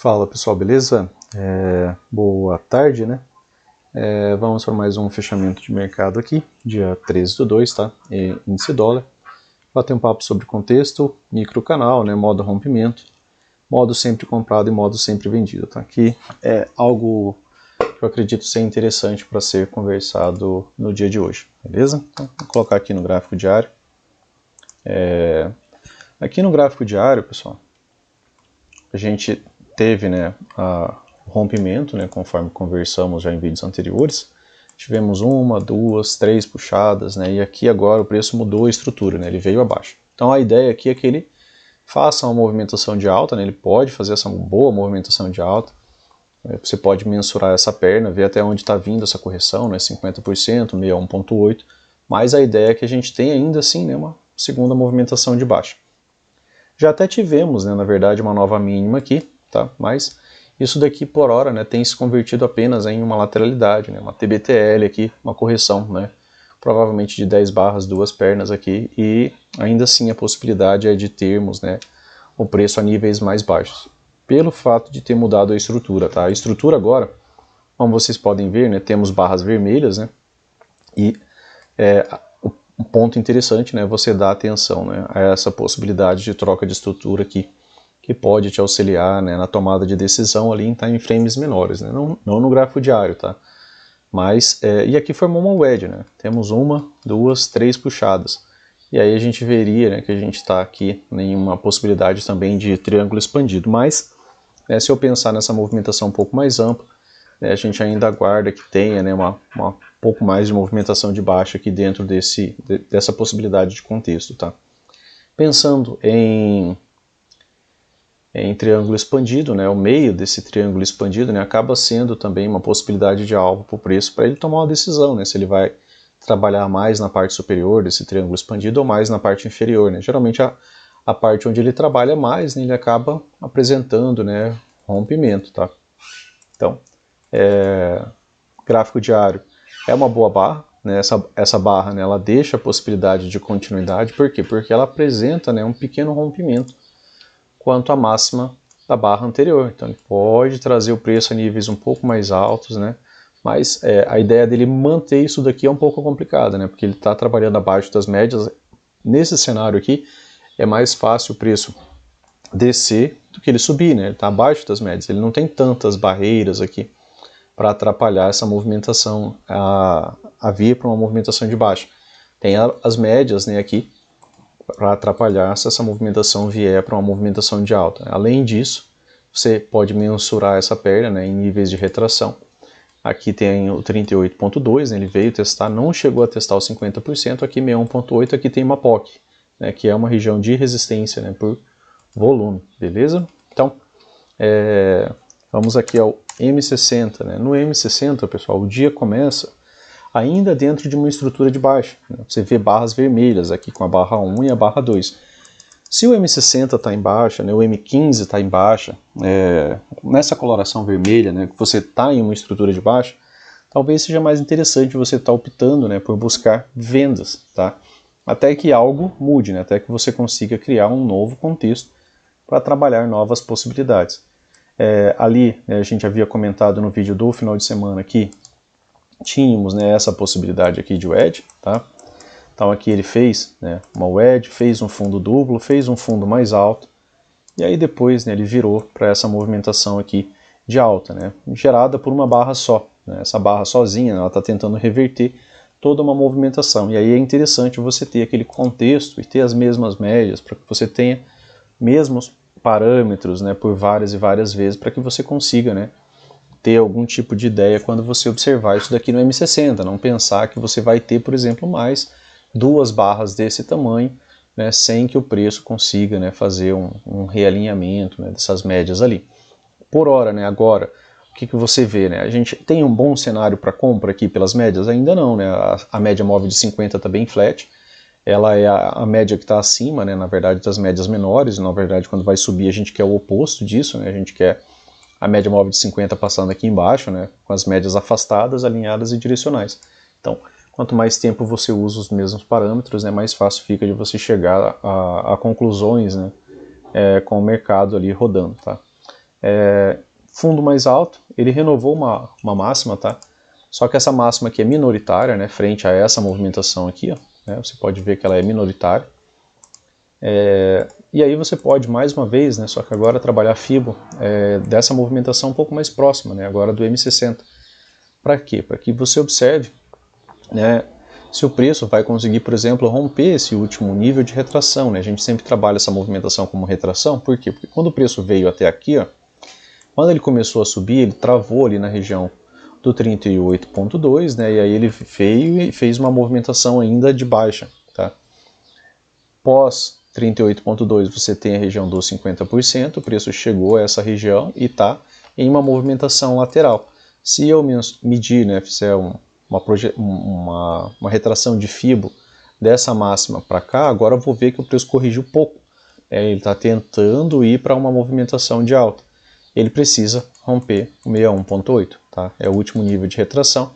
Fala pessoal, beleza? Boa tarde, né? Vamos para mais um fechamento de mercado aqui, dia 13/2, tá? Índice dólar. Bater um papo sobre contexto, micro canal, né? Modo rompimento, modo sempre comprado e modo sempre vendido, tá? Aqui é algo que eu acredito ser interessante para ser conversado no dia de hoje, beleza? Então, vou colocar aqui no gráfico diário. Aqui no gráfico diário, pessoal, a gente teve, né, o rompimento, né, conforme conversamos já em vídeos anteriores. Tivemos uma, duas, três puxadas, né, e aqui agora o preço mudou a estrutura, né, ele veio abaixo. Então a ideia aqui é que ele faça uma movimentação de alta, né, ele pode fazer essa boa movimentação de alta. Você pode mensurar essa perna, ver até onde está vindo essa correção, né, 50%, 61,8%, mas a ideia é que a gente tenha ainda assim, né, uma segunda movimentação de baixa. Já até tivemos, né, na verdade, uma nova mínima aqui, tá? Mas isso daqui por hora, né, tem se convertido apenas em uma lateralidade, né, uma TBTL aqui, uma correção, né, provavelmente de 10 barras, duas pernas aqui, e ainda assim a possibilidade é de termos, né, o preço a níveis mais baixos, pelo fato de ter mudado a estrutura, tá? A estrutura agora, como vocês podem ver, né, temos barras vermelhas, né, e um ponto interessante, né, você dá atenção, né, a essa possibilidade de troca de estrutura aqui, que pode te auxiliar, né, na tomada de decisão ali em time frames menores, né, não no gráfico diário, tá? Mas, e aqui formou uma wedge, né, temos uma, duas, três puxadas, e aí a gente veria, né, que a gente está aqui em uma possibilidade também de triângulo expandido, mas, né, se eu pensar nessa movimentação um pouco mais ampla, a gente ainda aguarda que tenha, né, uma pouco mais de movimentação de baixa aqui dentro dessa possibilidade de contexto, tá? Pensando em triângulo expandido, né, o meio desse triângulo expandido, né, acaba sendo também uma possibilidade de alvo para o preço para ele tomar uma decisão, né, se ele vai trabalhar mais na parte superior desse triângulo expandido ou mais na parte inferior, né? Geralmente a parte onde ele trabalha mais, né, ele acaba apresentando, né, rompimento, tá? Então, gráfico diário é uma boa barra, né? Essa barra, né, ela deixa a possibilidade de continuidade. Por quê? Porque ela apresenta, né, um pequeno rompimento quanto à máxima da barra anterior. Então ele pode trazer o preço a níveis um pouco mais altos, né? Mas a ideia dele manter isso daqui é um pouco complicada, né? Porque ele está trabalhando abaixo das médias. Nesse cenário aqui é mais fácil o preço descer do que ele subir, né? Ele está abaixo das médias, ele não tem tantas barreiras aqui para atrapalhar essa movimentação, a vir para uma movimentação de baixa. Tem as médias, né, aqui para atrapalhar se essa movimentação vier para uma movimentação de alta. Além disso, você pode mensurar essa perna, né, em níveis de retração. Aqui tem o 38,2, né, ele veio testar, não chegou a testar o 50%, aqui 61,8, aqui tem uma POC, né, que é uma região de resistência, né, por volume, beleza? Então, vamos aqui ao M60, né? No M60, pessoal, o dia começa ainda dentro de uma estrutura de baixa, né? Você vê barras vermelhas aqui com a barra 1 e a barra 2. Se o M60 está em baixa, né, o M15 está em baixa, nessa coloração vermelha, né, que você está em uma estrutura de baixa, talvez seja mais interessante você estar optando, né, por buscar vendas, tá? Até que algo mude, né, até que você consiga criar um novo contexto para trabalhar novas possibilidades. Ali, né, a gente havia comentado no vídeo do final de semana que tínhamos, né, essa possibilidade aqui de wedge, tá? Então aqui ele fez, né, uma wedge, fez um fundo duplo, fez um fundo mais alto, e aí depois, né, ele virou para essa movimentação aqui de alta, né, gerada por uma barra só, né? Essa barra sozinha, ela está tentando reverter toda uma movimentação, e aí é interessante você ter aquele contexto e ter as mesmas médias, para que você tenha mesmos parâmetros, né, por várias e várias vezes, para que você consiga, né, ter algum tipo de ideia quando você observar isso daqui no M60, não pensar que você vai ter, por exemplo, mais duas barras desse tamanho, né, sem que o preço consiga, né, fazer um realinhamento, né, dessas médias ali. Por hora, né, agora, o que você vê, né, a gente tem um bom cenário para compra aqui pelas médias? Ainda não, né, a média móvel de 50 está bem flat, ela é a média que está acima, né, na verdade, das médias menores. Na verdade, quando vai subir, a gente quer o oposto disso, né, a gente quer a média móvel de 50 passando aqui embaixo, né, com as médias afastadas, alinhadas e direcionais. Então, quanto mais tempo você usa os mesmos parâmetros, né, mais fácil fica de você chegar a conclusões, né, com o mercado ali rodando, tá? Fundo mais alto, ele renovou uma máxima, tá? Só que essa máxima aqui é minoritária, né, frente a essa movimentação aqui, ó, né, você pode ver que ela é minoritária. E aí você pode, mais uma vez, né, só que agora trabalhar FIBO dessa movimentação um pouco mais próxima, né, agora do M60. Para quê? Para que você observe, né, se o preço vai conseguir, por exemplo, romper esse último nível de retração. Né? A gente sempre trabalha essa movimentação como retração, por quê? Porque quando o preço veio até aqui, ó, quando ele começou a subir, ele travou ali na região do 38.2, né, e aí ele veio e fez uma movimentação ainda de baixa. Tá? Pós 38.2 você tem a região dos 50%, o preço chegou a essa região e está em uma movimentação lateral. Se eu medir, né, fizer uma retração de FIBO dessa máxima para cá, agora eu vou ver que o preço corrigiu pouco. Ele está tentando ir para uma movimentação de alta. Ele precisa romper o 61.8, tá? É o último nível de retração.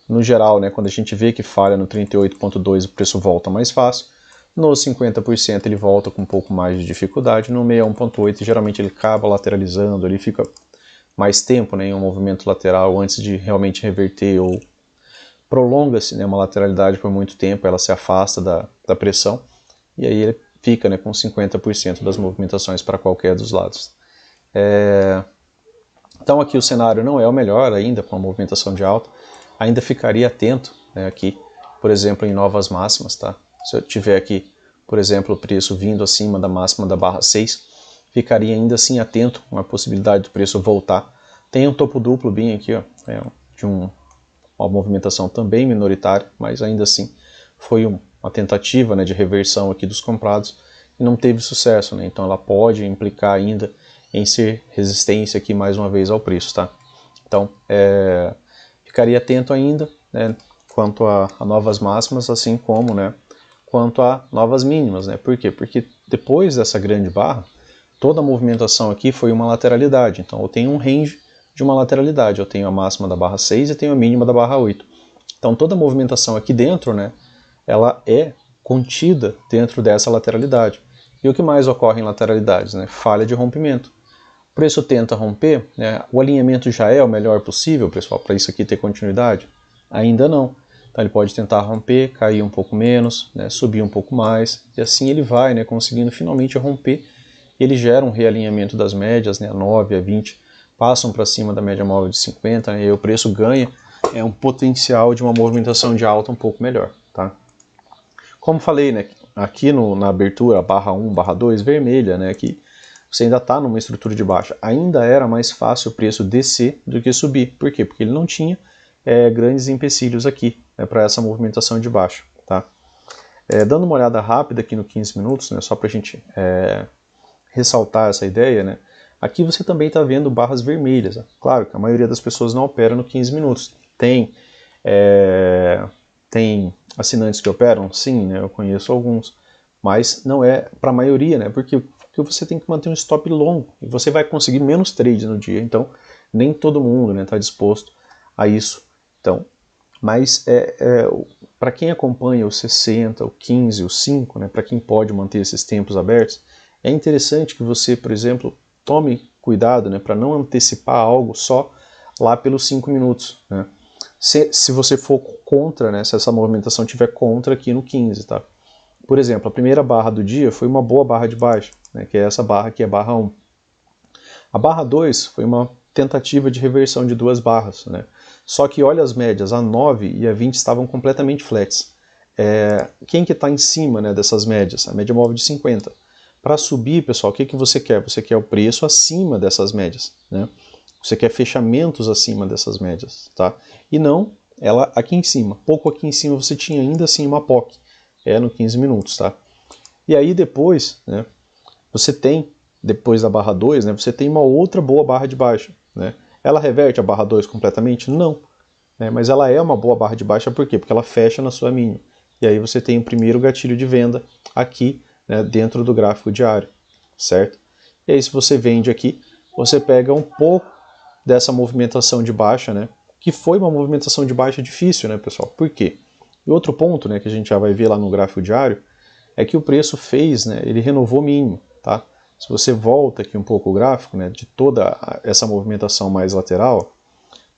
No geral, né, quando a gente vê que falha no 38.2, o preço volta mais fácil. No 50% ele volta com um pouco mais de dificuldade. No 61.8 geralmente ele acaba lateralizando, ele fica mais tempo, né, em um movimento lateral antes de realmente reverter, ou prolonga-se, né, uma lateralidade por muito tempo, ela se afasta da pressão e aí ele fica, né, com 50% das movimentações para qualquer dos lados. Então aqui o cenário não é o melhor ainda com a movimentação de alta, ainda ficaria atento, né, aqui, por exemplo, em novas máximas, tá? Se eu tiver aqui, por exemplo, o preço vindo acima da máxima da barra 6, ficaria ainda assim atento com a possibilidade do preço voltar. Tem um topo duplo bem aqui, ó, de uma movimentação também minoritária, mas ainda assim foi uma tentativa, né, de reversão aqui dos comprados e não teve sucesso, né? Então ela pode implicar ainda em ser resistência aqui mais uma vez ao preço, tá? Então ficaria atento ainda, né, quanto a novas máximas, assim como, né, quanto a novas mínimas, né? Por quê? Porque depois dessa grande barra, toda a movimentação aqui foi uma lateralidade. Então eu tenho um range de uma lateralidade. Eu tenho a máxima da barra 6 e tenho a mínima da barra 8. Então toda a movimentação aqui dentro, né, ela é contida dentro dessa lateralidade. E o que mais ocorre em lateralidades? Né? Falha de rompimento. O preço tenta romper, né? O alinhamento já é o melhor possível, pessoal, para isso aqui ter continuidade? Ainda não. Então ele pode tentar romper, cair um pouco menos, né, subir um pouco mais, e assim ele vai, né, conseguindo finalmente romper. Ele gera um realinhamento das médias, né, a 9, a 20, passam para cima da média móvel de 50, né, e o preço ganha um potencial de uma movimentação de alta um pouco melhor. Tá? Como falei, né, aqui na abertura, barra 1, barra 2, vermelha, né, que você ainda está numa estrutura de baixa, ainda era mais fácil o preço descer do que subir. Por quê? Porque ele não tinha grandes empecilhos aqui, né, para essa movimentação de baixa. Tá? Dando uma olhada rápida aqui no 15 minutos, né, só para a gente ressaltar essa ideia, né, aqui você também está vendo barras vermelhas. Né? Claro que a maioria das pessoas não opera no 15 minutos. Tem assinantes que operam? Sim, né, eu conheço alguns, mas não é para a maioria, né, porque você tem que manter um stop longo e você vai conseguir menos trades no dia. Então nem todo mundo está disposto a isso. Então, mas para quem acompanha o 60, o 15, o 5, né, para quem pode manter esses tempos abertos, é interessante que você, por exemplo, tome cuidado, né, para não antecipar algo só lá pelos 5 minutos. Né. Se você for contra, né, se essa movimentação tiver contra aqui no 15, tá? Por exemplo, a primeira barra do dia foi uma boa barra de baixa, né, que é essa barra aqui, a barra 1. A barra 2 foi uma tentativa de reversão de duas barras, né? Só que olha as médias, a 9 e a 20 estavam completamente flats. Quem que está em cima, né, dessas médias? A média móvel de 50. Para subir, pessoal, o que você quer? Você quer o preço acima dessas médias, né? Você quer fechamentos acima dessas médias, tá? E não ela aqui em cima. Pouco aqui em cima você tinha ainda assim uma POC, no 15 minutos, tá? E aí depois, né, você tem, depois da barra 2, né, você tem uma outra boa barra de baixa, né? Ela reverte a barra 2 completamente? Não. Né? Mas ela é uma boa barra de baixa, por quê? Porque ela fecha na sua mínima. E aí você tem o primeiro gatilho de venda aqui, né, dentro do gráfico diário, certo? E aí se você vende aqui, você pega um pouco dessa movimentação de baixa, né, que foi uma movimentação de baixa difícil, né, pessoal? Por quê? E outro ponto, né, que a gente já vai ver lá no gráfico diário, é que o preço fez, né, ele renovou mínimo, tá? se você volta aqui um pouco o gráfico, né, de toda essa movimentação mais lateral,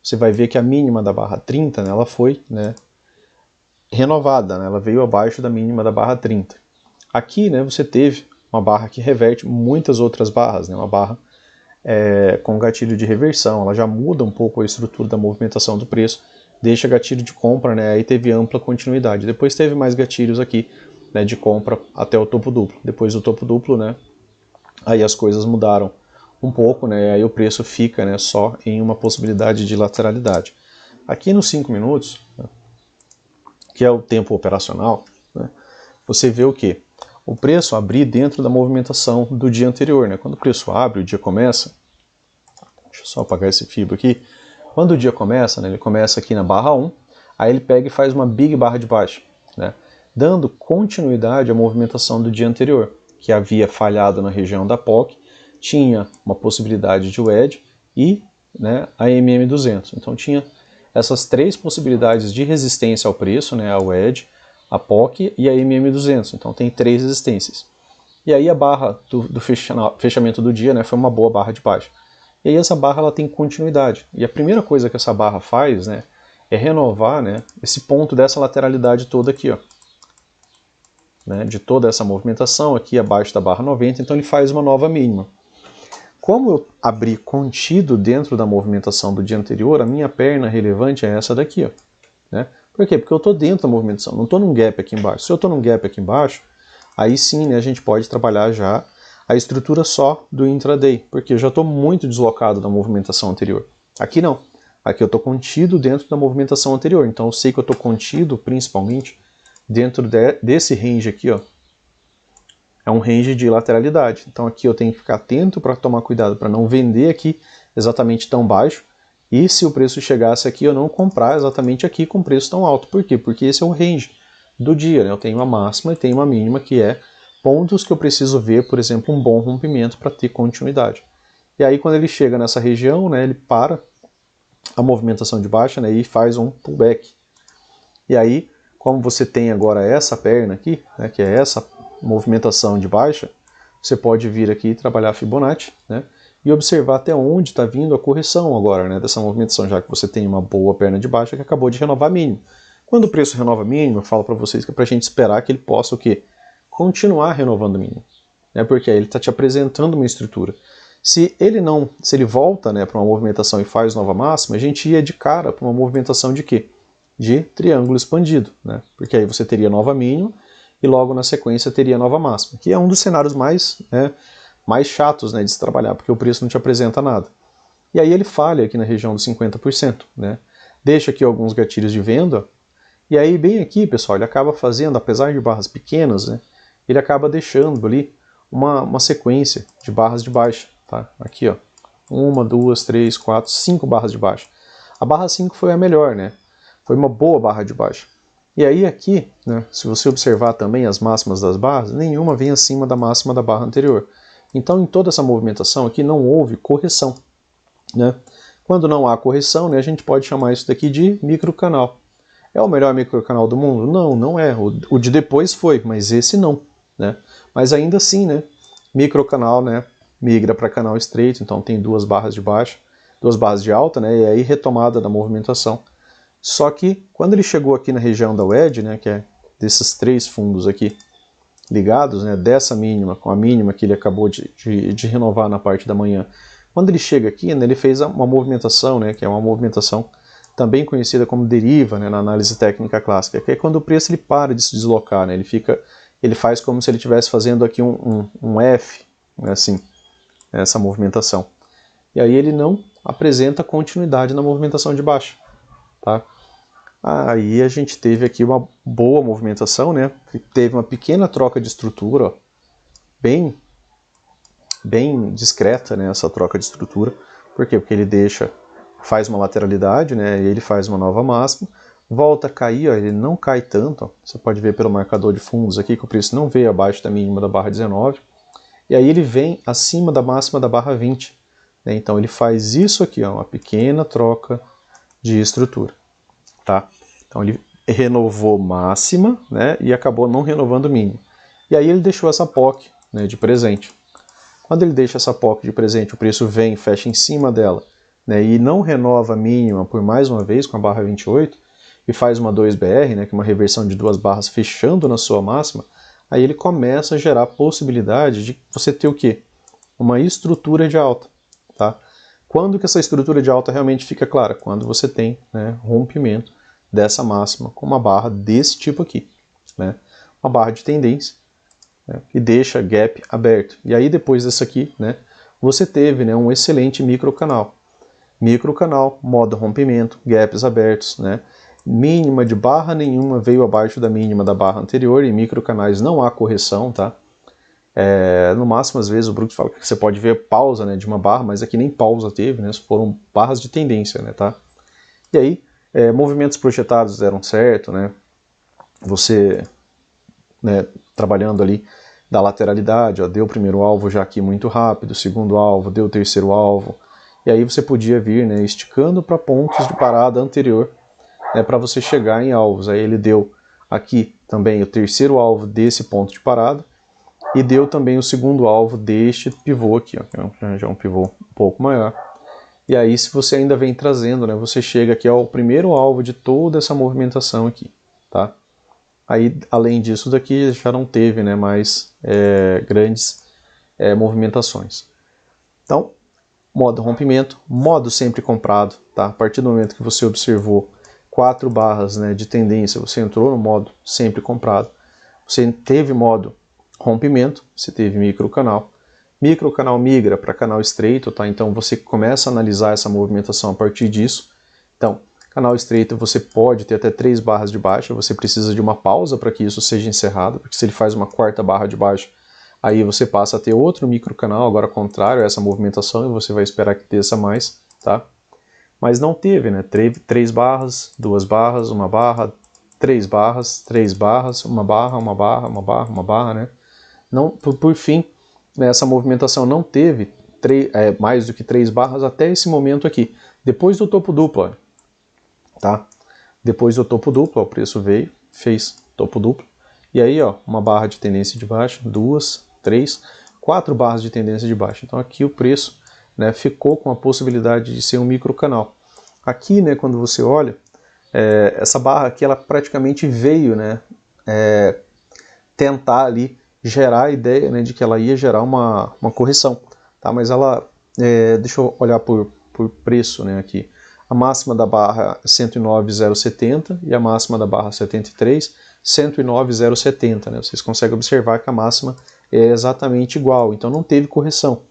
você vai ver que a mínima da barra 30, né, ela foi, né, renovada, né, ela veio abaixo da mínima da barra 30. Aqui, né, você teve uma barra que reverte muitas outras barras, né, uma barra com gatilho de reversão, ela já muda um pouco a estrutura da movimentação do preço, deixa gatilho de compra, né, aí teve ampla continuidade. Depois teve mais gatilhos aqui, né, de compra até o topo duplo. Depois do topo duplo, né, aí as coisas mudaram um pouco, né, aí o preço fica, né, só em uma possibilidade de lateralidade. Aqui nos 5 minutos, né, que é o tempo operacional, né, você vê o que? O preço abrir dentro da movimentação do dia anterior, né? Quando o preço abre, o dia começa. Deixa eu só apagar esse fibro aqui. Quando o dia começa, né, ele começa aqui na barra 1, aí ele pega e faz uma big barra de baixa, né, dando continuidade à movimentação do dia anterior, que havia falhado na região da POC, tinha uma possibilidade de wedge e, né, a MM200. Então tinha essas três possibilidades de resistência ao preço, né, a wedge, a POC e a MM200, então tem três resistências. E aí a barra do fechamento do dia, né, foi uma boa barra de baixa. E aí essa barra ela tem continuidade. E a primeira coisa que essa barra faz, né, é renovar, né, esse ponto dessa lateralidade toda aqui, ó, né, de toda essa movimentação aqui abaixo da barra 90, então ele faz uma nova mínima. Como eu abri contido dentro da movimentação do dia anterior, a minha perna relevante é essa daqui, ó, né? Por quê? Porque eu estou dentro da movimentação, não estou num gap aqui embaixo. Se eu estou num gap aqui embaixo, aí sim, né, a gente pode trabalhar já a estrutura só do intraday, porque eu já estou muito deslocado da movimentação anterior. Aqui não. Aqui eu estou contido dentro da movimentação anterior, então eu sei que eu estou contido principalmente dentro desse range aqui, ó. É um range de lateralidade. Então aqui eu tenho que ficar atento para tomar cuidado para não vender aqui exatamente tão baixo. E se o preço chegasse aqui, eu não comprar exatamente aqui com preço tão alto. Por quê? Porque esse é o range do dia, né? Eu tenho uma máxima e tenho uma mínima, que é pontos que eu preciso ver, por exemplo, um bom rompimento para ter continuidade. E aí quando ele chega nessa região, né, ele para a movimentação de baixa, né, e faz um pullback. E aí, como você tem agora essa perna aqui, né, que é essa movimentação de baixa, você pode vir aqui e trabalhar Fibonacci, né, e observar até onde está vindo a correção agora, né, dessa movimentação, já que você tem uma boa perna de baixa que acabou de renovar mínimo. Quando o preço renova mínimo, eu falo para vocês que é para a gente esperar que ele possa o quê? Continuar renovando mínimo, né, porque aí ele está te apresentando uma estrutura. Se ele volta, né, para uma movimentação e faz nova máxima, a gente ia de cara para uma movimentação de quê? De triângulo expandido, né, porque aí você teria nova mínima e logo na sequência teria nova máxima, que é um dos cenários mais chatos, né, de se trabalhar, porque o preço não te apresenta nada. E aí ele falha aqui na região dos 50%, né? Deixa aqui alguns gatilhos de venda, e aí bem aqui, pessoal, ele acaba fazendo, apesar de barras pequenas, né, ele acaba deixando ali uma sequência de barras de baixa, tá? Aqui, ó, 1, 2, 3, 4, 5 barras de baixa. A barra 5 foi a melhor, né? Foi uma boa barra de baixa. E aí aqui, né, se você observar também as máximas das barras, nenhuma vem acima da máxima da barra anterior. Então, em toda essa movimentação aqui não houve correção, né? Quando não há correção, né, a gente pode chamar isso daqui de microcanal. É o melhor microcanal do mundo? Não, não é. O de depois foi, mas esse não, né? Mas ainda assim, né, microcanal, né, migra para canal estreito, então tem duas barras de baixa, duas barras de alta, né, e aí retomada da movimentação. Só que quando ele chegou aqui na região da wedge, né, que é desses três fundos aqui ligados, né, dessa mínima com a mínima que ele acabou de renovar na parte da manhã, quando ele chega aqui, né, ele fez uma movimentação, né, que é uma movimentação também conhecida como deriva, né, na análise técnica clássica, que é quando o preço ele para de se deslocar, né, ele faz como se ele estivesse fazendo aqui um F, né, assim, essa movimentação. E aí ele não apresenta continuidade na movimentação de baixa, tá? Aí a gente teve aqui uma boa movimentação, né? Teve uma pequena troca de estrutura, ó, bem discreta, né, essa troca de estrutura. Por quê? Porque ele faz uma lateralidade, né, e ele faz uma nova máxima, volta a cair, ó, ele não cai tanto, ó, você pode ver pelo marcador de fundos aqui que o preço não veio abaixo da mínima da barra 19, e aí ele vem acima da máxima da barra 20, né, então ele faz isso aqui, ó, uma pequena troca de estrutura. Tá? Então ele renovou máxima, né, e acabou não renovando mínimo. E aí ele deixou essa POC, né, de presente. Quando ele deixa essa POC de presente, o preço vem, fecha em cima dela, né, e não renova a mínima por mais uma vez com a barra 28 e faz uma 2BR, né, que é uma reversão de duas barras fechando na sua máxima, aí ele começa a gerar a possibilidade de você ter o quê? Uma estrutura de alta. Tá? Quando que essa estrutura de alta realmente fica clara? Quando você tem, né, rompimento dessa máxima com uma barra desse tipo aqui, né? Uma barra de tendência, né, que deixa gap aberto. E aí depois dessa aqui, né, você teve, né, um excelente microcanal. Microcanal, modo rompimento, gaps abertos, né? Mínima de barra nenhuma veio abaixo da mínima da barra anterior. Em microcanais não há correção, tá? No máximo, às vezes, o Brooks fala que você pode ver pausa, né, de uma barra, mas aqui nem pausa teve, né? Foram barras de tendência, né, tá? E aí, movimentos projetados deram certo, né? Você, né, trabalhando ali da lateralidade, ó, deu o primeiro alvo já aqui muito rápido, segundo alvo, deu o terceiro alvo, e aí você podia vir, né, esticando para pontos de parada anterior, né, para você chegar em alvos. Aí ele deu aqui também o terceiro alvo desse ponto de parada, e deu também o segundo alvo deste pivô aqui, ó, já é um pivô um pouco maior. E aí, se você ainda vem trazendo, né, você chega aqui ao primeiro alvo de toda essa movimentação aqui, tá? Aí, além disso daqui, já não teve, né, mais grandes movimentações. Então, modo rompimento, modo sempre comprado, tá? A partir do momento que você observou 4 barras, né, de tendência, você entrou no modo sempre comprado. Você teve modo rompimento, você teve microcanal. Microcanal migra para canal estreito, tá? Então você começa a analisar essa movimentação a partir disso. Então, canal estreito você pode ter até 3 barras de baixa, você precisa de uma pausa para que isso seja encerrado, porque se ele faz uma quarta barra de baixa, aí você passa a ter outro microcanal, agora contrário a essa movimentação, e você vai esperar que desça mais, tá? Mas não teve, né? Teve 3 barras, 2 barras, 1 barra, 3 barras, 3 barras, 1 barra, 1 barra, 1 barra, 1 barra, né? Não, por fim, essa movimentação não teve mais do que 3 barras até esse momento aqui. Depois do topo duplo, ó, tá? Depois do topo duplo, ó, o preço veio, fez topo duplo. E aí, ó, uma barra de tendência de baixa, 2, 3, 4 barras de tendência de baixa. Então aqui o preço, né, ficou com a possibilidade de ser um microcanal. Aqui, né, quando você olha, essa barra aqui, ela praticamente veio, né, tentar ali gerar a ideia, né, de que ela ia gerar uma correção, tá? Mas ela, deixa eu olhar por preço, né, aqui. A máxima da barra é 109,070 e a máxima da barra 73, 109,070, né? Vocês conseguem observar que a máxima é exatamente igual, então não teve correção.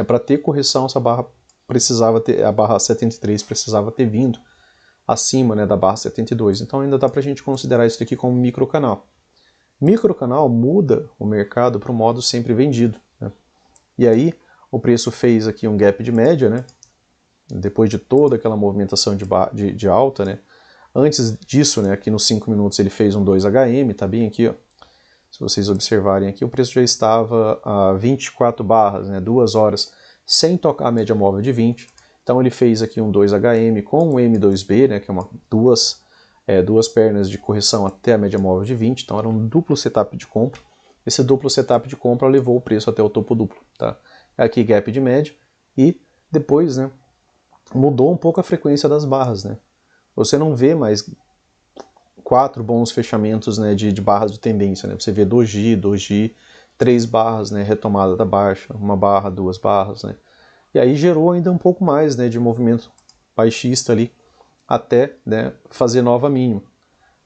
Para ter correção, essa barra precisava ter, a barra 73 precisava ter vindo acima, né, da barra 72, então ainda dá para a gente considerar isso aqui como microcanal. Microcanal muda o mercado para o modo sempre vendido, né? E aí o preço fez aqui um gap de média, né? Depois de toda aquela movimentação de alta, né? Antes disso, né, aqui nos 5 minutos ele fez um 2HM, tá bem aqui, ó. Se vocês observarem aqui, o preço já estava a 24 barras, né, 2 horas, sem tocar a média móvel de 20. Então ele fez aqui um 2HM com um M2B, né, que é duas pernas de correção até a média móvel de 20, então era um duplo setup de compra. Esse duplo setup de compra levou o preço até o topo duplo, tá? Aqui gap de média e depois, né, mudou um pouco a frequência das barras, né? Você não vê mais 4 bons fechamentos, né, de barras de tendência, né? Você vê doji, 3 barras, né, retomada da baixa, 1 barra, 2 barras, né? E aí gerou ainda um pouco mais, né, de movimento baixista ali, até, né, fazer nova mínima.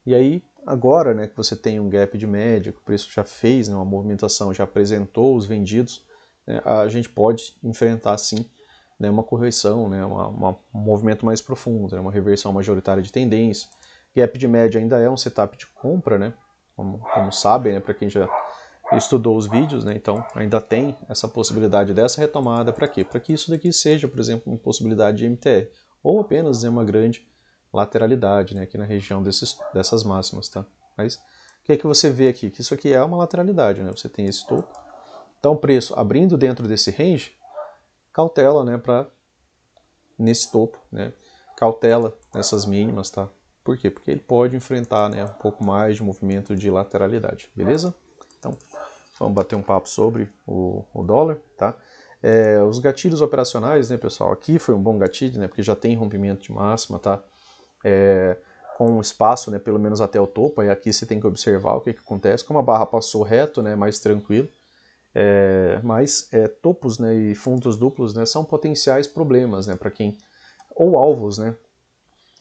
E aí, agora, né, que você tem um gap de média, que o preço já fez, né, uma movimentação, já apresentou os vendidos, né, a gente pode enfrentar, sim, né, uma correção, né, um movimento mais profundo, né, uma reversão majoritária de tendência. Gap de média ainda é um setup de compra, né, como sabem, né, para quem já estudou os vídeos, né, então ainda tem essa possibilidade dessa retomada. Para quê? Para que isso daqui seja, por exemplo, uma possibilidade de MTR, ou apenas, né, uma grande lateralidade, né, aqui na região dessas máximas, tá? Mas o que é que você vê aqui? Que isso aqui é uma lateralidade, né? Você tem esse topo. Então o preço abrindo dentro desse range, cautela, né, nesse topo, né? Cautela nessas mínimas, tá? Por quê? Porque ele pode enfrentar, né, um pouco mais de movimento de lateralidade, beleza? Então vamos bater um papo sobre o dólar, tá? Os gatilhos operacionais, né, pessoal, aqui foi um bom gatilho, né, porque já tem rompimento de máxima, tá? Com um espaço, né, pelo menos até o topo, e aqui você tem que observar o que acontece, como a barra passou reto, né, mais tranquilo, mas topos, né, e fundos duplos, né, são potenciais problemas, né, para quem, ou alvos, né,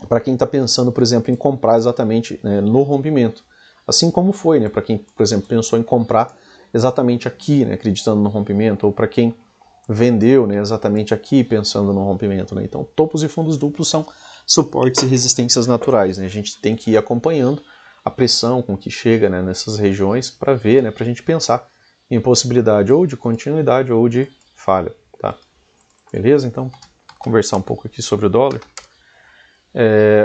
para quem está pensando, por exemplo, em comprar exatamente, né, no rompimento, assim como foi, né, para quem, por exemplo, pensou em comprar exatamente aqui, né, acreditando no rompimento, ou para quem vendeu, né, exatamente aqui pensando no rompimento, né? Então topos e fundos duplos são suportes e resistências naturais, né? A gente tem que ir acompanhando a pressão com que chega, né, nessas regiões para ver, né, para a gente pensar em possibilidade ou de continuidade ou de falha, tá? Beleza? Então conversar um pouco aqui sobre o dólar.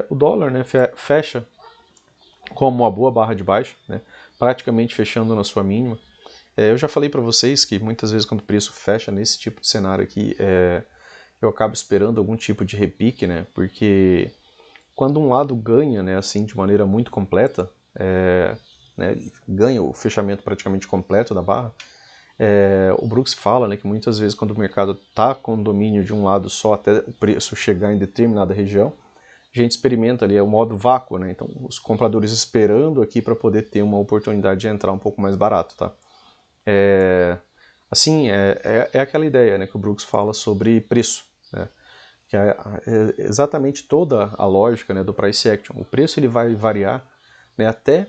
O dólar, né, fecha como uma boa barra de baixa, né, praticamente fechando na sua mínima. Eu já falei para vocês que muitas vezes quando o preço fecha nesse tipo de cenário aqui, eu acabo esperando algum tipo de repique, né? Porque quando um lado ganha, né, assim, de maneira muito completa, né, ganha o fechamento praticamente completo da barra, o Brooks fala, né, que muitas vezes quando o mercado está com domínio de um lado só até o preço chegar em determinada região, a gente experimenta ali o modo vácuo, né? Então os compradores esperando aqui para poder ter uma oportunidade de entrar um pouco mais barato, tá? Assim, é aquela ideia, né, que o Brooks fala sobre preço, né, que é exatamente toda a lógica, né, do price action. O preço ele vai variar, né, até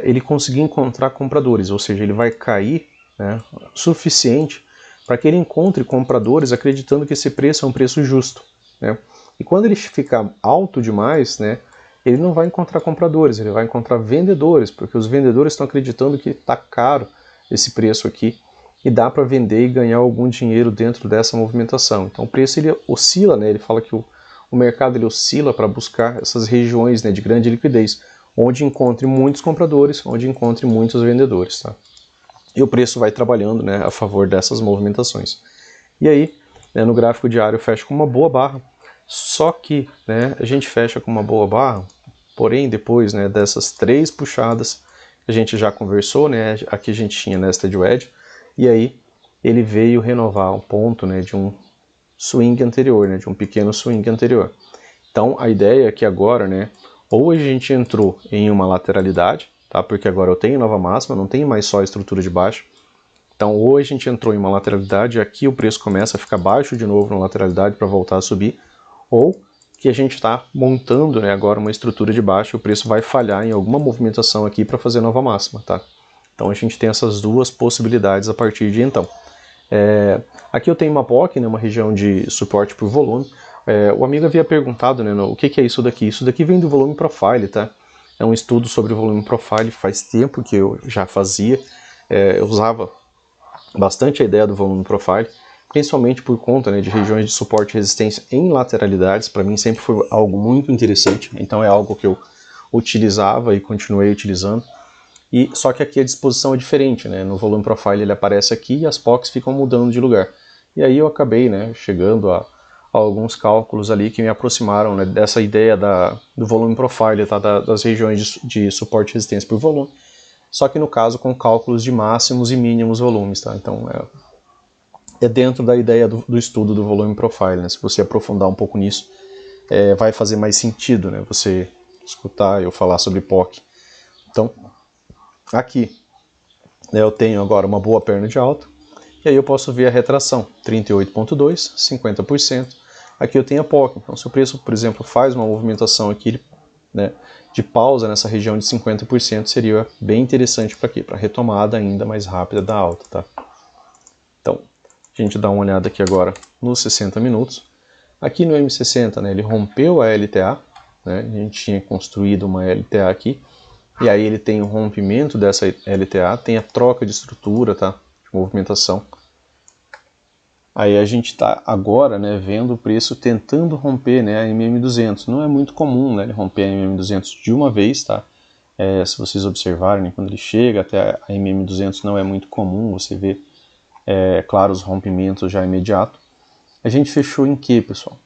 ele conseguir encontrar compradores, ou seja, ele vai cair, né, suficiente para que ele encontre compradores acreditando que esse preço é um preço justo, né. E quando ele ficar alto demais, né, ele não vai encontrar compradores, ele vai encontrar vendedores, porque os vendedores estão acreditando que está caro esse preço aqui e dá para vender e ganhar algum dinheiro dentro dessa movimentação. Então o preço ele oscila, né? Ele fala que o mercado ele oscila para buscar essas regiões, né, de grande liquidez, onde encontre muitos compradores, onde encontre muitos vendedores, tá? E o preço vai trabalhando, né, a favor dessas movimentações. E aí, né, no gráfico diário fecha com uma boa barra, só que, né, a gente fecha com uma boa barra, porém depois, né, dessas 3 puxadas a gente já conversou, né, aqui a gente tinha nested wedge, e aí ele veio renovar um ponto, né, de um swing anterior, né, de um pequeno swing anterior. Então a ideia é que agora, né, ou a gente entrou em uma lateralidade, tá, porque agora eu tenho nova máxima, não tem mais só a estrutura de baixo, então ou a gente entrou em uma lateralidade, aqui o preço começa a ficar baixo de novo na lateralidade para voltar a subir, ou que a gente está montando, né, agora uma estrutura de baixo, o preço vai falhar em alguma movimentação aqui para fazer nova máxima, tá? Então a gente tem essas duas possibilidades a partir de então. Aqui eu tenho uma POC, né, uma região de suporte por volume. O amigo havia perguntado, né, o que é isso daqui? Isso daqui vem do volume profile, tá? É um estudo sobre o volume profile, faz tempo que eu já fazia. Eu usava bastante a ideia do volume profile, principalmente por conta, né, de regiões de suporte e resistência em lateralidades. Para mim sempre foi algo muito interessante, então é algo que eu utilizava e continuei utilizando. E só que aqui a disposição é diferente, né? No volume profile ele aparece aqui e as POCs ficam mudando de lugar. E aí eu acabei, né, chegando a alguns cálculos ali que me aproximaram, né, dessa ideia do volume profile, tá, das regiões de suporte e resistência por volume, só que no caso com cálculos de máximos e mínimos volumes, tá? Então é dentro da ideia do estudo do volume profile, né? Se você aprofundar um pouco nisso, vai fazer mais sentido, né, você escutar eu falar sobre POC. Então, aqui, né, eu tenho agora uma boa perna de alta, e aí eu posso ver a retração, 38,2%, 50%. Aqui eu tenho a POC, então se o preço, por exemplo, faz uma movimentação aqui, né, de pausa nessa região de 50%, seria bem interessante para quê? Para retomada ainda mais rápida da alta, tá? Então, a gente dá uma olhada aqui agora nos 60 minutos. Aqui no M60, né, ele rompeu a LTA, né, a gente tinha construído uma LTA aqui, e aí ele tem o rompimento dessa LTA, tem a troca de estrutura, tá, de movimentação. Aí a gente está agora, né, vendo o preço tentando romper, né, a MM200. Não é muito comum, né, ele romper a MM200 de uma vez, tá? Se vocês observarem, né, quando ele chega até a MM200 não é muito comum você ver, claro, os rompimentos já imediato. A gente fechou em que, pessoal?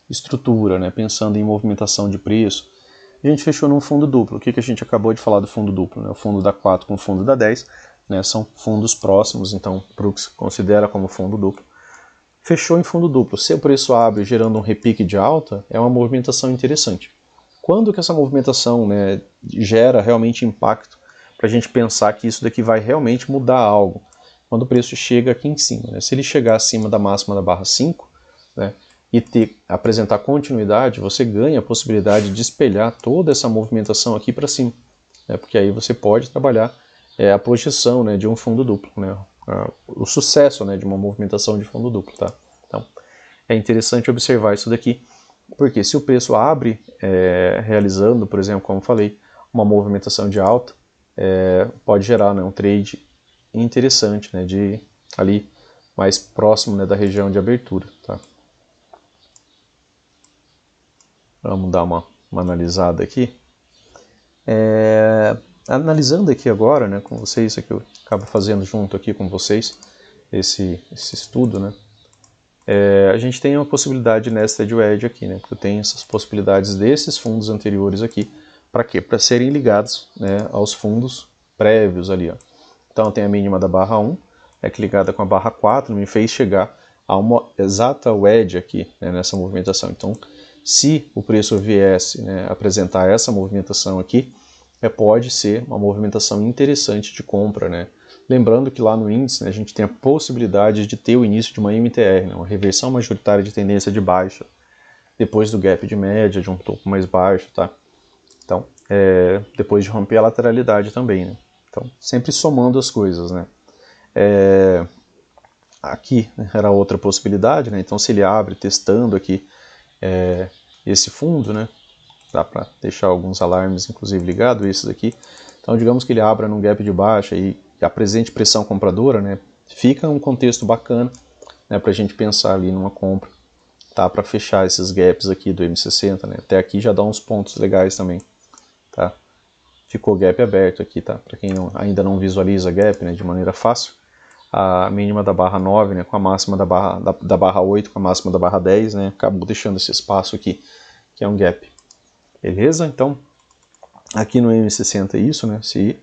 Estrutura, né, pensando em movimentação de preço. A gente fechou num fundo duplo. O que a gente acabou de falar do fundo duplo? Né? O fundo da 4 com o fundo da 10, né, são fundos próximos, então Brooks considera como fundo duplo. fechou em fundo duplo. Se o preço abre gerando um repique de alta, é uma movimentação interessante. Quando que essa movimentação, né, gera realmente impacto para a gente pensar que isso daqui vai realmente mudar algo? Quando o preço chega aqui em cima, né? Se ele chegar acima da máxima da barra 5, né, e apresentar continuidade, você ganha a possibilidade de espelhar toda essa movimentação aqui para cima, né, porque aí você pode trabalhar a projeção, né, de um fundo duplo, né, o sucesso, né, de uma movimentação de fundo duplo. Tá? Então, é interessante observar isso daqui, porque se o preço abre realizando, por exemplo, como falei, uma movimentação de alta, pode gerar, né, um trade interessante, né, de ali mais próximo, né, da região de abertura. Tá? Vamos dar uma analisada aqui. Analisando aqui agora, né, com vocês, isso aqui eu acabo fazendo junto aqui com vocês, esse estudo, né, a gente tem uma possibilidade nested wedge aqui, né, porque eu tenho essas possibilidades desses fundos anteriores aqui, para quê? Para serem ligados, né, aos fundos prévios ali, ó. Então tem a mínima da barra 1, que ligada com a barra 4, me fez chegar a uma exata wedge aqui, né, nessa movimentação. Então, se o preço viesse, né, apresentar essa movimentação aqui, pode ser uma movimentação interessante de compra, né? Lembrando que lá no índice, né, a gente tem a possibilidade de ter o início de uma MTR, né, uma reversão majoritária de tendência de baixa, depois do gap de média, de um topo mais baixo, tá? Então, depois de romper a lateralidade também, né? Então, sempre somando as coisas, né? Aqui, né, era outra possibilidade, né? Então, se ele abre testando aqui esse fundo, né? Dá para deixar alguns alarmes, inclusive, ligados, esses aqui. Então, digamos que ele abra num gap de baixa e apresente pressão compradora, né? Fica um contexto bacana, né, para a gente pensar ali numa compra, tá? Para fechar esses gaps aqui do M60, né? Até aqui já dá uns pontos legais também, tá? Ficou gap aberto aqui, tá? Para quem ainda não visualiza gap, né, de maneira fácil, a mínima da barra 9, né, com a máxima da barra 8, com a máxima da barra 10, né? Acabou deixando esse espaço aqui, que é um gap. Beleza? Então, aqui no M60 é isso, né? Se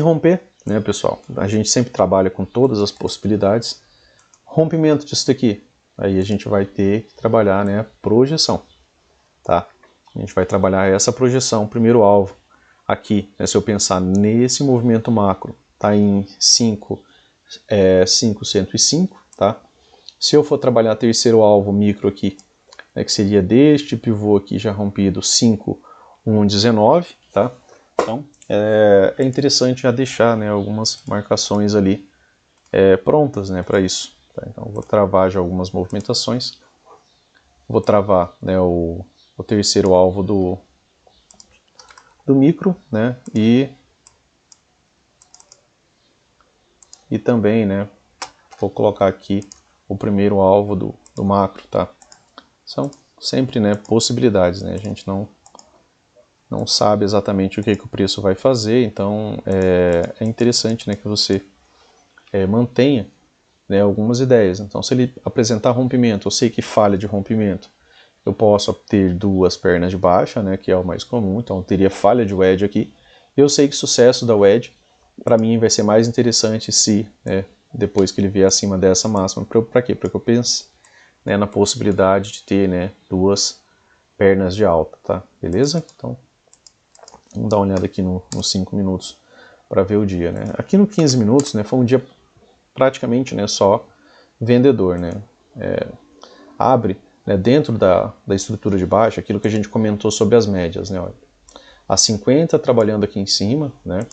romper, né, pessoal, a gente sempre trabalha com todas as possibilidades. Rompimento disso daqui, aí a gente vai ter que trabalhar, né, a projeção, tá? A gente vai trabalhar essa projeção, primeiro alvo, aqui, né, se eu pensar nesse movimento macro, tá em 5,105, tá? Se eu for trabalhar terceiro alvo micro aqui, né, que seria deste pivô aqui já rompido, 5,119, tá? Então, é interessante já deixar, né, algumas marcações ali prontas, né, para isso. Tá? Então, vou travar já algumas movimentações. Vou travar, né, o terceiro alvo do micro, né, e também, né, vou colocar aqui o primeiro alvo do macro, tá? São sempre, né, possibilidades, né? A gente não sabe exatamente o que o preço vai fazer, então é interessante, né, que você mantenha, né, algumas ideias. Então, se ele apresentar rompimento, eu sei que falha de rompimento, eu posso ter duas pernas de baixa, né, que é o mais comum, então eu teria falha de wedge aqui. Eu sei que sucesso da wedge, para mim, vai ser mais interessante se, depois que ele vier acima dessa máxima, para quê? Para que eu pense, né, na possibilidade de ter, né, duas pernas de alta, tá? Beleza? Então, vamos dar uma olhada aqui nos 5 minutos para ver o dia, né? Aqui no 15 minutos, né, foi um dia praticamente, né, só vendedor, né? Abre, né, dentro da estrutura de baixo, aquilo que a gente comentou sobre as médias, né? Olha, a 50 trabalhando aqui em cima, né?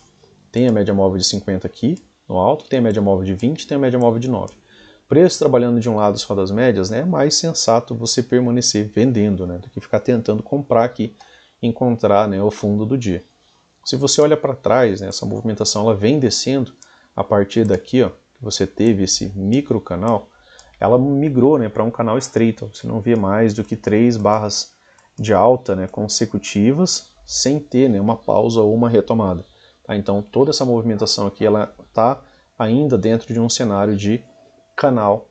Tem a média móvel de 50 aqui no alto, tem a média móvel de 20, tem a média móvel de 9. Preço trabalhando de um lado só das médias, né, é mais sensato você permanecer vendendo, né, do que ficar tentando comprar aqui e encontrar, né, o fundo do dia. Se você olha para trás, né, essa movimentação ela vem descendo a partir daqui, ó, que você teve esse micro canal, ela migrou, né, para um canal estreito. Você não vê mais do que 3 barras de alta, né, consecutivas, sem ter, né, uma pausa ou uma retomada. Tá? Então toda essa movimentação aqui ela está ainda dentro de um cenário de canal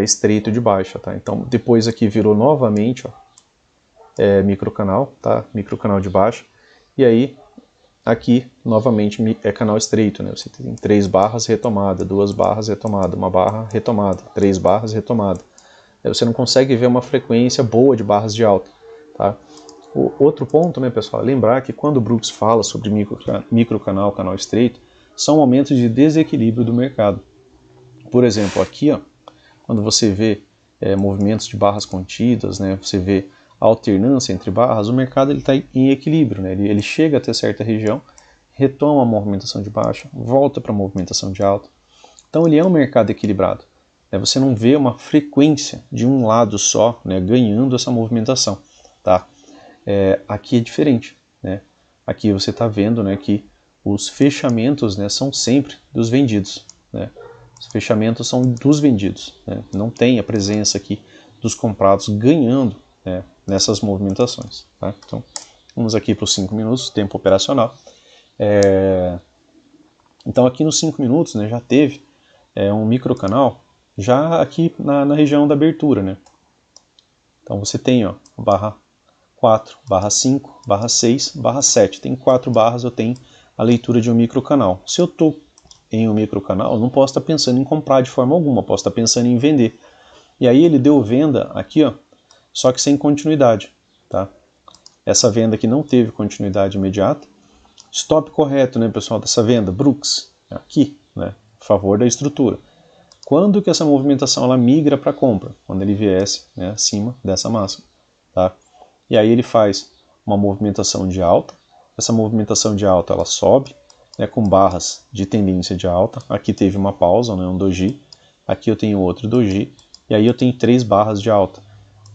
estreito de baixa, tá? Então depois aqui virou novamente, ó, microcanal, tá? Microcanal de baixa, e aí aqui novamente é canal estreito, né? Você tem 3 barras retomada, 2 barras retomada, 1 barra retomada, 3 barras retomada, você não consegue ver uma frequência boa de barras de alta. Tá? O outro ponto, né, pessoal, é lembrar que quando o Brooks fala sobre microcanal, canal estreito, são momentos de desequilíbrio do mercado. Por exemplo, aqui, ó, quando você vê movimentos de barras contidas, né, você vê alternância entre barras, o mercado está em equilíbrio, né, ele chega até certa região, retoma a movimentação de baixa, volta para a movimentação de alta. Então ele é um mercado equilibrado. Você não vê uma frequência de um lado só, né, ganhando essa movimentação. Tá? Aqui é diferente. Né? Aqui você está vendo, né, que os fechamentos, né, são sempre dos vendidos. Né? Os fechamentos são dos vendidos. Né? Não tem a presença aqui dos comprados ganhando, né, nessas movimentações. Tá? Então, vamos aqui para os 5 minutos, tempo operacional. Então aqui nos 5 minutos, né, já teve um microcanal já aqui na região da abertura. Né? Então você tem, ó, barra 4, barra 5, barra 6, barra 7. Tem 4 barras, eu tenho a leitura de um microcanal. Se eu estou em um microcanal, eu não posso estar pensando em comprar de forma alguma, posso estar pensando em vender. E aí ele deu venda aqui, ó, só que sem continuidade. Tá? Essa venda aqui não teve continuidade imediata. Stop correto, né, pessoal, dessa venda, Brooks, aqui, né, a favor da estrutura. Quando que essa movimentação ela migra para compra? Quando ele viesse, né, acima dessa máxima. Tá? E aí ele faz uma movimentação de alta. Essa movimentação de alta ela sobe, né, com barras de tendência de alta. Aqui teve uma pausa, né, um doji. Aqui eu tenho outro doji. E aí eu tenho 3 barras de alta.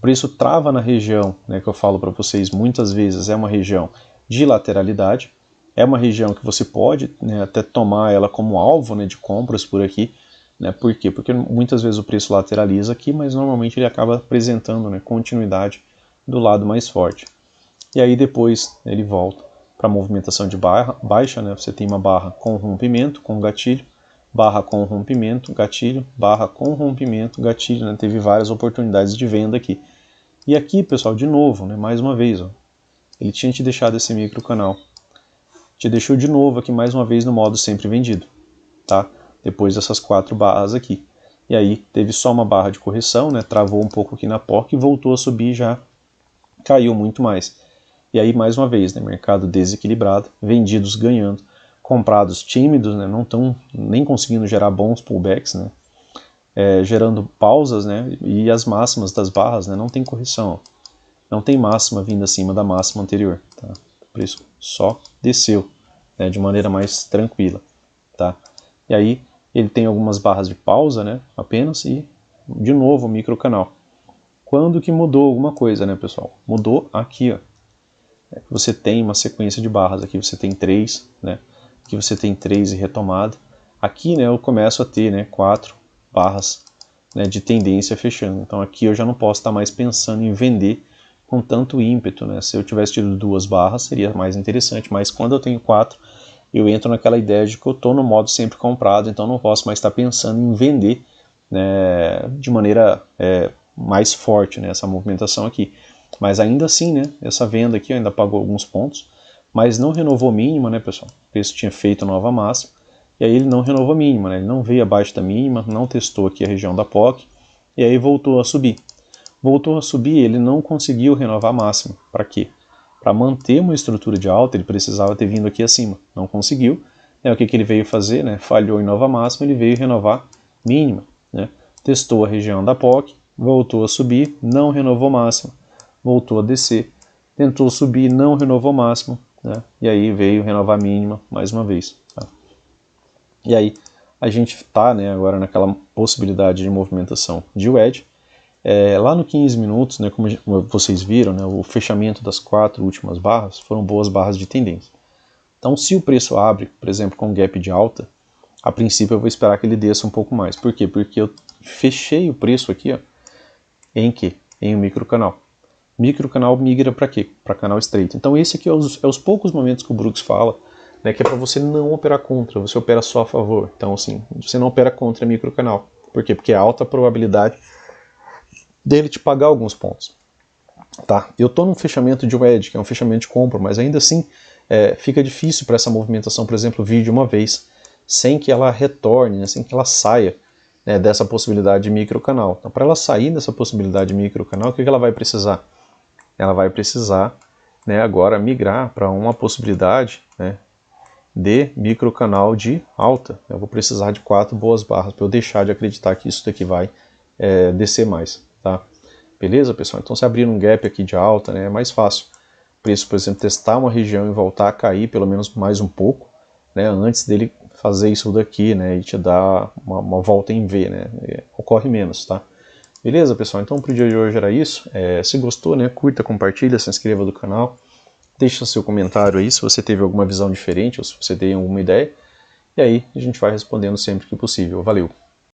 Por isso trava na região, né, que eu falo para vocês muitas vezes, é uma região de lateralidade. É uma região que você pode, né, até tomar ela como alvo, né, de compras por aqui. Né? Por quê? Porque muitas vezes o preço lateraliza aqui, mas normalmente ele acaba apresentando, né, continuidade do lado mais forte. E aí depois ele volta para a movimentação de baixa. Né? Você tem uma barra com rompimento, com gatilho, barra com rompimento, gatilho, barra com rompimento, gatilho. Né? Teve várias oportunidades de venda aqui. E aqui, pessoal, de novo, né, mais uma vez, ó, ele tinha te deixado esse microcanal. Te deixou de novo aqui mais uma vez no modo sempre vendido, tá? Depois dessas 4 barras aqui. E aí teve só uma barra de correção, né? Travou um pouco aqui na POC e voltou a subir, já caiu muito mais. E aí mais uma vez, né? Mercado desequilibrado, vendidos ganhando, comprados tímidos, né? Não estão nem conseguindo gerar bons pullbacks, né? Gerando pausas, né? E as máximas das barras, né? Não tem correção, ó. Não tem máxima vindo acima da máxima anterior, tá? O preço só desceu, né, de maneira mais tranquila, tá? E aí ele tem algumas barras de pausa, né, apenas, e de novo o microcanal. Quando que mudou alguma coisa, né, pessoal? Mudou aqui, ó. Você tem uma sequência de barras, aqui você tem 3, né? Aqui você tem 3 e retomada. Aqui, né, eu começo a ter, né, 4 barras, né, de tendência fechando. Então aqui eu já não posso estar mais pensando em vender com tanto ímpeto, né? Se eu tivesse tido 2 barras seria mais interessante, mas quando eu tenho 4, eu entro naquela ideia de que eu estou no modo sempre comprado, então não posso mais estar pensando em vender, né, de maneira mais forte, né, essa movimentação aqui. Mas ainda assim, né, essa venda aqui ainda pagou alguns pontos, mas não renovou mínima, né, pessoal? O preço tinha feito nova máxima, e aí ele não renovou mínima, né? Ele não veio abaixo da mínima, não testou aqui a região da POC, e aí voltou a subir. Voltou a subir, ele não conseguiu renovar a máxima. Para quê? Para manter uma estrutura de alta, ele precisava ter vindo aqui acima. Não conseguiu. O que ele veio fazer? Né? Falhou em nova máxima, ele veio renovar mínima. Né? Testou a região da POC, voltou a subir, não renovou máxima. Voltou a descer, tentou subir, não renovou máxima. Né? E aí veio renovar mínima mais uma vez. Tá? E aí a gente está, né, agora naquela possibilidade de movimentação de wedge. Lá no 15 minutos, né, como vocês viram, né, o fechamento das 4 últimas barras foram boas barras de tendência. Então, se o preço abre, por exemplo, com gap de alta, a princípio eu vou esperar que ele desça um pouco mais. Por quê? Porque eu fechei o preço aqui, ó, em quê? Em um microcanal. Microcanal migra para quê? Para canal estreito. Então, esse aqui é os poucos momentos que o Brooks fala, né, que é para você não operar contra, você opera só a favor. Então, assim, você não opera contra microcanal. Por quê? Porque é alta a probabilidade dele te pagar alguns pontos. Tá? Eu estou num fechamento de wedge, que é um fechamento de compra, mas ainda assim fica difícil para essa movimentação, por exemplo, vir de uma vez, sem que ela retorne, né, sem que ela saia né, dessa possibilidade de microcanal. Então, para ela sair dessa possibilidade de microcanal, o que ela vai precisar? Ela vai precisar, né, agora migrar para uma possibilidade, né, de microcanal de alta. Eu vou precisar de 4 boas barras para eu deixar de acreditar que isso daqui vai descer mais, tá? Beleza, pessoal? Então, se abrir um gap aqui de alta, né, é mais fácil. Por isso, por exemplo, testar uma região e voltar a cair pelo menos mais um pouco, né, antes dele fazer isso daqui, né, e te dar uma volta em V, né, ocorre menos, tá? Beleza, pessoal? Então, para o dia de hoje era isso. Se gostou, né, curta, compartilha, se inscreva no canal, deixa seu comentário aí se você teve alguma visão diferente ou se você tem alguma ideia, e aí a gente vai respondendo sempre que possível. Valeu!